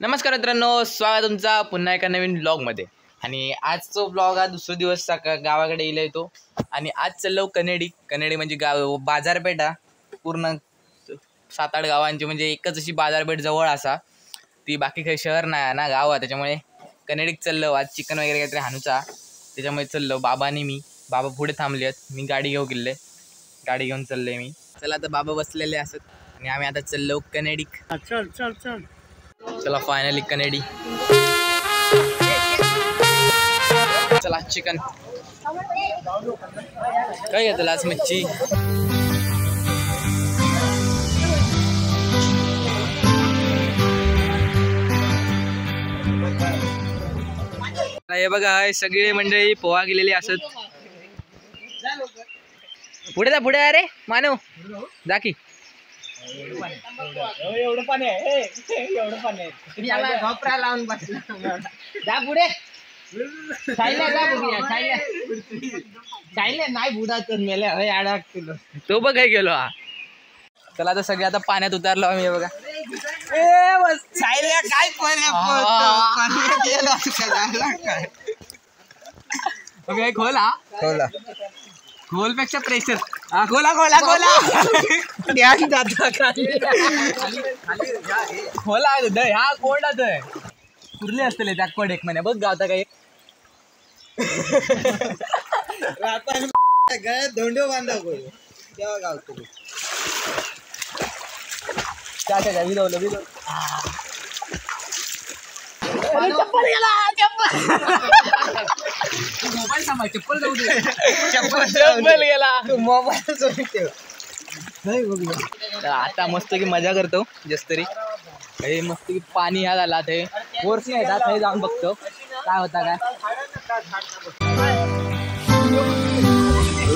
नमस्कार मित्रांनो, स्वागत तुमचा पुन्हा एका नवीन ब्लॉगमध्ये. आणि आजचा ब्लॉग हा दुसरा दिवस गावाकडे येतो. आणि आज चाललो कनेडी म्हणजे गाव बाजारपेठा पूर्ण 7-8 गावांची म्हणजे एकच अशी बाजारपेठ जवळ असा. ती बाकी काही शहर नाही ना, गाव आहे. त्याच्यामुळे कनेडीत चाललो. आज चिकन वगैरे काहीतरी हाणूचा, त्याच्यामुळे चाललो. बाबा पुढे थांबले आहेत. मी गाडी घेऊन चाललोय मी. चला आता बाबा बसलेले असत आणि आम्ही आता चाललो कनेडी. चल चल चल चला फायनली कनेडी. चला चिकन काय घेतलं आज मच्छी. हे बघा सगळे मंडळी पोहा गेलेली असत. पुढे अरे मानव जा की. एवढं पाणी आहे एवढं पाणी आहे घोपरा लावून बसला जा पुढे नाही बुडा तर मेले अडकलो तो बघ काय गेलो हा. चला आता सगळे आता पाण्यात उतारलो आम्ही. बघा काय खोला खोलपेक्षा प्रेशर. खोला हा कोंडाच आहे. कुर्ले असतले त्या कोड एक महिन्या बघ गावता काय धोंडो बांधा तेव्हा गावतो विधवलं मोबाईल सांभाळ. चप्पल जाऊ दे. चप्पल गेला. मोबाईल आता मस्त की मजा करतो जस तरी. हे मस्त की पाणी ह्या झाला ते कोर्स नाही जात. हे जाऊन बघतो काय होता काय.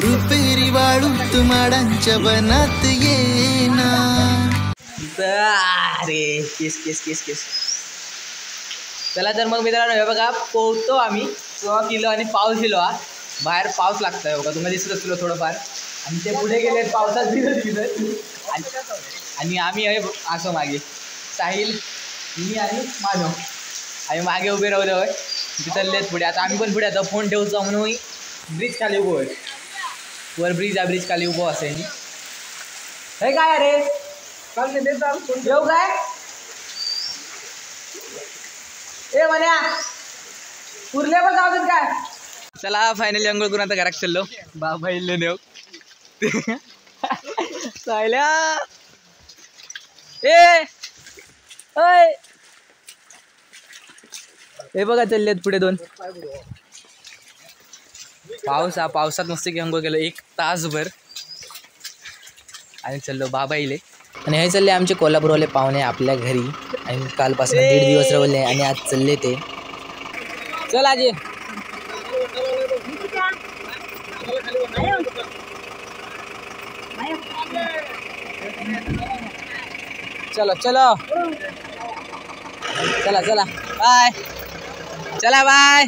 रुपेरी वाळूत माडांच्या वनात येना. अरे केस. चला तर मग मित्रांनो हे बघा पोहतो आम्ही 16 किलो आणि पाऊस किलो हा. बाहेर पाऊस लागतोय बघा, तुम्हाला दिसत असलो थोडंफार. आणि ते पुढे गेले पावसात भिजत आणि आम्ही आहे असं मागे साहिल मी आणि मानव आम्ही मागे उभे राहू होय. ते चाललेत पुढे. आता आम्ही पण पुढे आता फोन ठेवतो म्हणून ब्रिज खाली उभो आहे. वर ब्रिज खाली उभो असेल. हे काय अरे येऊ काय ए म्हण्या पुरले पण जाऊ देत काय. चला फायनली अंघोळ करून आता घरात चाललो. बाबा इल्लो नेऊ सायल्या ए ओय. हे बघा चाललेत पुढे 2. पावसात मस्त की अंघोळ केलं 1 तासभर आणि चाललो बाबा इले. आणि हे चालले आमचे कोल्हापूरवाले पाहुणे आपल्या घरी. आणि कालपासून 1.5 दिवस राहिले आणि आज चालले ते. चल आजी चलो चला बाय. चला बाय.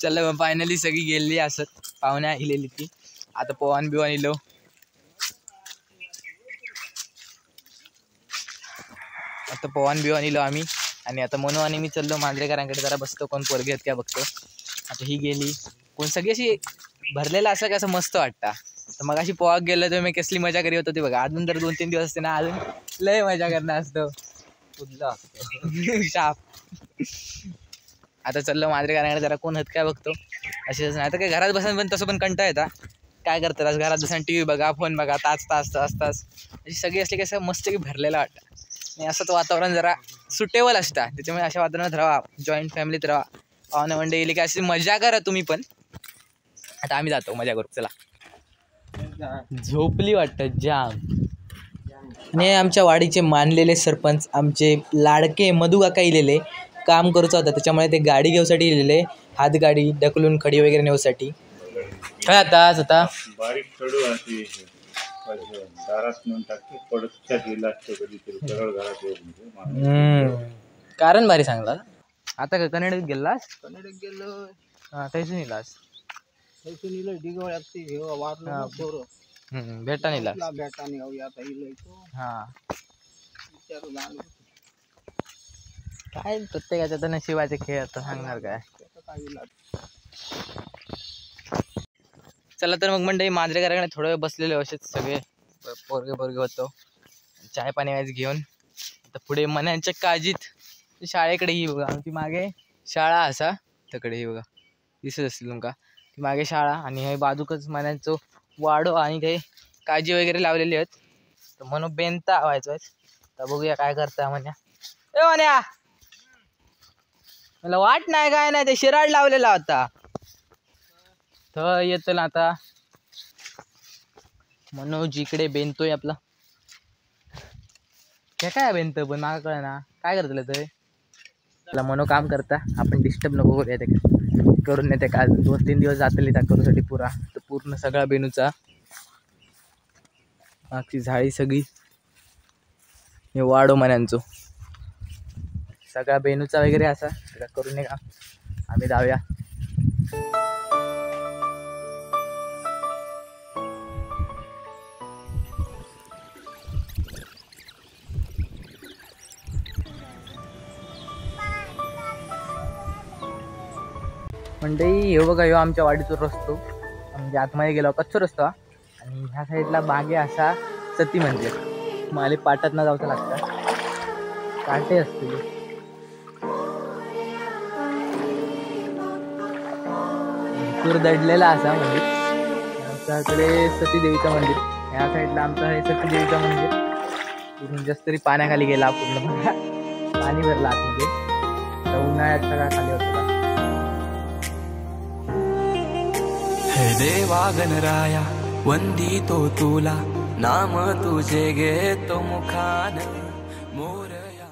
चल मग फायनली सगळी गेलेली असत. पाहुण्या इलेली ती. आता पोवान बिवान इलो. आम्ही. आणि आता मनू आणि मी चाललो मांजरेकरांकडे जरा बसतो. कोण पोरगे आहेत काय बघतो. आता ही गेली कोण सगळी अशी भरलेला असं कसं मस्त वाटतं. तर मग अशी पोहाक गेलं तर मी कसली मजा करी होतो ती बघा. अजून जर 2-3 दिवस असते ना अजून लय मजा करणार असतो. शाप. आता चाललो मांजरेकरांकडे जरा कोण आहेत काय बघतो. असेच नाही तर काय घरात बसून पण तसं पण कंटाळा येता. काय करतात घरात बसून TV बघा फोन बघा तास अशी सगळी असली कसं मस्त की भरलेला वाटतं. आणि असंच वातावरण जरा सुटेबल असतं. त्याच्यामुळे अशा वातावरणात राहा. जॉईंट फॅमिलीत राहा. पाहुणे वंडे गेली की अशी मजा करा तुम्ही पण. आता आम्ही जातो मजा करू. चला झोपली वाटतं जाम. आणि आमच्या वाडीचे मानलेले सरपंच आमचे लाडके मधू काका इलेले काम करूच होता. त्याच्यामुळे ते गाडी घेऊसाठी इलेले. हातगाडी ढकलून खडी वगैरे नेऊसाठी. काय आता बारीक खडू असते दारात नेऊन टाकते पडत कधीतरी सरळ घरात. कारण भारी सांगला. आता का कन्नडीत गेलास. गेलो हा तैसून इलास डिगो लागते वाढलं भेटा नेला भेटा निघावूया आता इलो हा विचारू जाणं काय प्रत्येकाच्या तर नशिबाचे खेळ आता सांगणार काय. काय विलाज. चला तर मग मंडळी मांजरेकरांकडे थोडं वेळ बसलेले असेच सगळे पोरगे होतो. चाय पाणी आज घेऊन आता पुढे मन्यांच्या काळजीत शाळेकडे ही बघा आमची मागे शाळा असा तिकडे ही बघा दिसत असतील तुमका ती मागे शाळा आणि हे बाजूकच मन्यांचं वाडो आणि काही काळजी वगैरे लावलेली आहेत. तर म्हणून बेनता व्हायचो तर बघूया काय करता म्हण्या. ए म्हण्या मला वाट नाही काय नाही ते शिराड लावलेला होता तर येत ना आता मनोज इकडे बेनतोय आपला. काय बेनत पण मला कळ ना काय करतलं ते त्याला मनो काम करता आपण डिस्टर्ब नको करूया ते करून येते का 2-3 दिवस जातले त्या करूसाठी पुरा तर पूर्ण सगळा बेनूचा मागची झाडी सगळी हे वाडो मन्यांचो सगळा बेनूचा वगैरे असा सगळा करून नये का आम्ही जाऊया. मंडळी हे बघा ह्यो आमच्या वाडीतून रस्तो म्हणजे आतमध्ये गेलो कच्चो रस्तो आणि ह्या साईडला बागे असा सती मंदिर माले पाटात न जावचं लागतं काटे असतील. पूर दडलेला असा मंदिर आमच्याकडे सती देवीचं मंदिर ह्या साईडला आमचं हे सती देवीचं मंदिर पूर्ण जास्त तरी पाण्याखाली गेला पूर्ण पाणी भरलं आतमध्ये तर उन्हाळ्यात सगळा खाली होता. हे देवा गणराया वंदितो तुला नाम तुझे घेतो मुखान मोरया.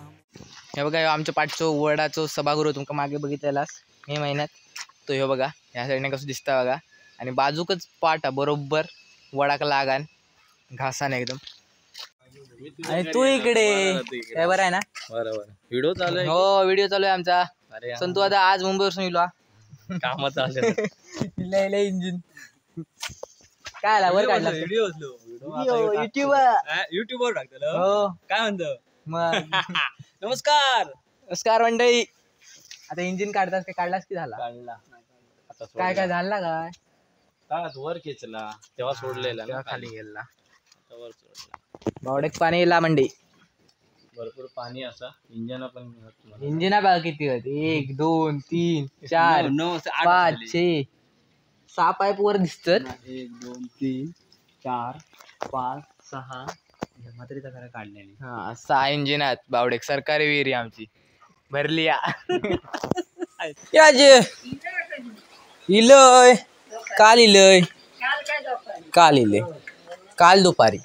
हे बघा ह्यो आमच्या पाठचं वडाचं सभागृह तुमका मागे बघितलेलास मे महिन्यात तो ह्यो बघा ह्या साईडने कसं दिसतं बघा आणि बाजूकच पाठ बरोबर वडाक लागान घासाने एकदम. आणि तू इकडे काय बरं आहे ना बरोबर व्हिडिओ चालू आहे. हो व्हिडिओ चालू आहे आमचा. संतू आता आज मुंबईवरून येलो काम चालू लय इंजिन काय आला वर काढला युट्यूबवर टाकलं. हो काय म्हणतो मग नमस्कार मंडळी आता इंजिन काढतास काय काढलास की झाला काढला आता काय काय झाला काय काय वर खेचला तेव्हा सोडलेला तेव्हा खाली गेला वर सोडला बावडेक पाणी येला मंडई भरपूर पाणी असा इंजन पण इंजिना बघा किती होते 1 2 3 4 5 6 6 पाईप वर दिसतात 1 2 3 4 5 6 म्हातारीचा घरा काढलेली. हा 6 इंजिन आहेत बावडेक सरकारी विहिरी आमची भरली इलय काल इलय काल इले काल दुपारी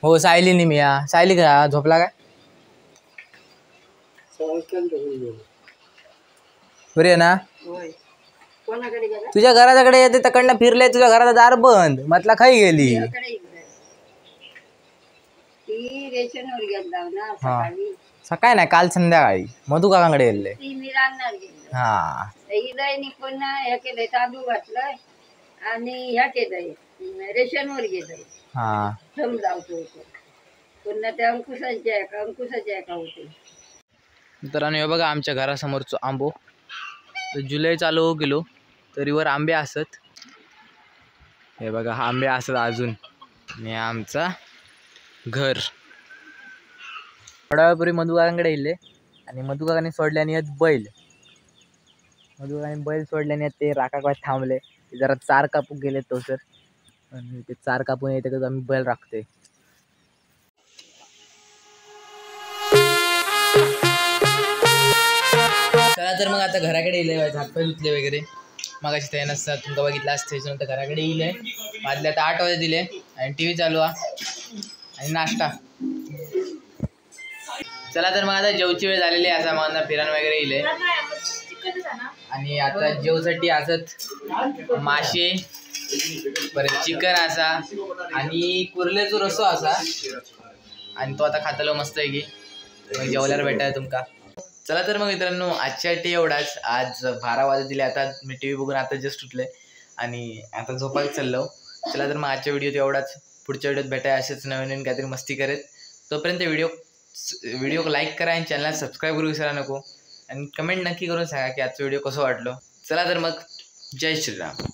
हो सायली मी सायली का झोपला काय बरे ना तुझ्या घराकडे येते तकडनं फिरले तुझ्या घराचा दार बंद म्हटला खाई गेली सकाळी नाही काल संध्याकाळी मधू काकांकडे गेले हा पुन्हा हे केलंय तांदूळ घातलंय आणि ह्या केलंय रेशनवर गेलंय हा समजावतो पुन्हा त्या अंकुशाचे एका होते. मित्रांनो हे बघा आमच्या घरासमोरचं आंबो तर जुलै चालू हो गेलो तरी वर आंबे असत. हे बघा हा आंबे असत अजून आणि आमचा घर थोड्या वेळापूर्वी मधुकाकांकडे येले आणि मधुकाकांनी सोडले आणि यात बैल मधुकाकांनी बैल सोडल्याने ते राखा थांबले ते जरा चार कापून गेले तो सर आणि ते चार कापून येते का आम्ही बैल राखते. चला तर मग आता घराकडे येईल हातपाय धुतले वगैरे मगाशी ते नसतात तुमका बघितलं असते तर घराकडे येईल वाजले आता 8 वाजे दिले आणि TV चालू आणि नाश्ता. चला तर मग आता जेवची वेळ झालेली आहे असा मग फिरायला वगैरे येईल आणि आता जेवसाठी असत मासे परत चिकन असा आणि कुर्लेचो रसो असा आणि तो आता खातलो मस्त आहे की जेवल्यावर भेटाय तुमका. चला तर मग मित्रांनो आजच्यासाठी एवढाच. आज 12 वाजे दिले आता मी TV बघून आता जस्ट उठले आणि आता झोपायला चाललो चला तर मग आजच्या व्हिडिओत एवढाच. पुढच्या व्हिडिओत भेटाय असेच नवीन नवीन काहीतरी मस्ती करत. तोपर्यंत व्हिडिओ लाईक करा आणि चॅनलला सबस्क्राईब करू विसरा नको. आणि कमेंट नक्की करून सांगा की आजचा व्हिडिओ कसं वाटलं. चला तर मग जय श्रीराम.